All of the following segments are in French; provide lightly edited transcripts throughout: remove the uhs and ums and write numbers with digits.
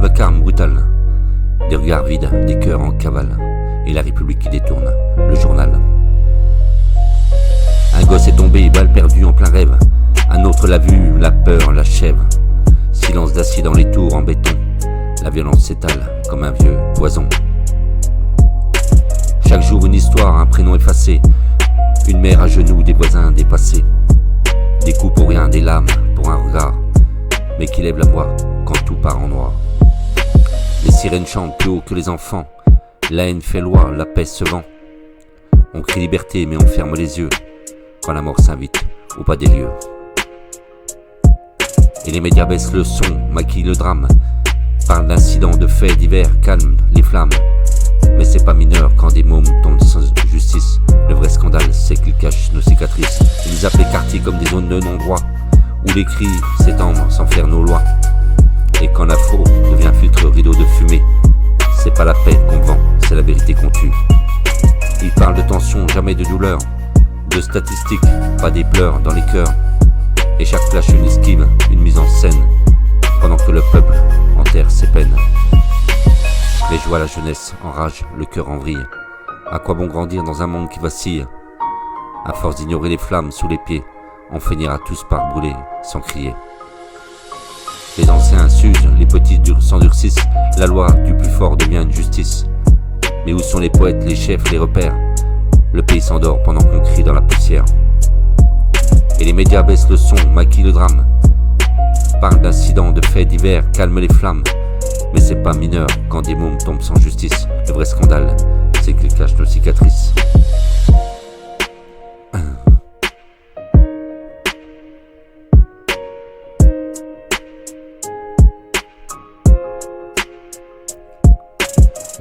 vacarme brutal, des regards vides, des cœurs en cavale, et la République qui détourne le journal. Un gosse est tombé, balle perdue en plein rêve. Un autre l'a vu, la peur l'achève. Silence d'acier dans les tours en béton. La violence s'étale comme un vieux poison. Chaque jour une histoire, un prénom effacé. Une mère à genoux, des voisins dépassés. Des coups pour rien, des lames pour un regard, mais qui lève la voix quand tout part en noir. Les sirènes chantent plus haut que les enfants. La haine fait loi, la paix se vend. On crie liberté mais on ferme les yeux quand la mort s'invite au pas des lieux. Et les médias baissent le son, maquillent le drame, parlent d'incidents, de faits divers, calment les flammes. Mais c'est pas mineur quand des mômes tombent sans justice. Le vrai scandale, c'est qu'ils cachent nos cicatrices. Ils appellent les quartiers comme des zones de non-droit, où les cris s'étendent sans faire nos lois. Et quand la faux devient filtre rideau de fumée, c'est pas la paix qu'on vend, c'est la vérité qu'on tue. Ils parlent de tension, jamais de douleur, de statistiques, pas des pleurs dans les cœurs. Et chaque flash une esquive, une mise en scène, pendant que le peuple enterre ses peines. Les joies, la jeunesse enrage, le cœur en vrille. À quoi bon grandir dans un monde qui vacille? À force d'ignorer les flammes sous les pieds, on finira tous par brûler sans crier. Les anciens s'usent, les petits s'endurcissent. La loi du plus fort devient une justice. Mais où sont les poètes, les chefs, les repères? Le pays s'endort pendant qu'on crie dans la poussière. Et les médias baissent le son, maquillent le drame, parlent d'incidents, de faits divers, calment les flammes. Mais c'est pas mineur quand des mômes tombent sans justice. Le vrai scandale, c'est qu'ils cachent nos cicatrices.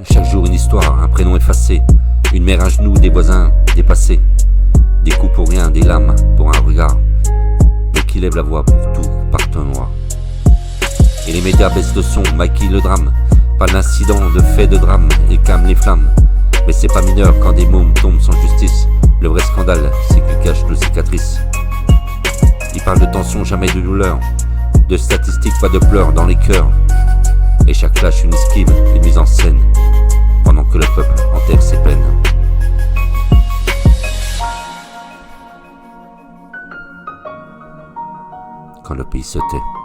Chaque jour une histoire, un prénom effacé. Une mère à genoux, des voisins dépassés. Des coups pour rien, des lames pour un regard, mais qui lève la voix pour tout par noir. Et les médias baissent le son, maquillent le drame, pas d'incidents, de faits de drame, et calment les flammes. Mais c'est pas mineur quand des mômes tombent sans justice. Le vrai scandale, c'est qu'ils cachent nos cicatrices. Ils parlent de tension, jamais de douleur, de statistiques, pas de pleurs dans les cœurs. Et chaque flash une esquive, une mise en scène, pendant que le peuple enterre ses peines. Quand le pays se tait.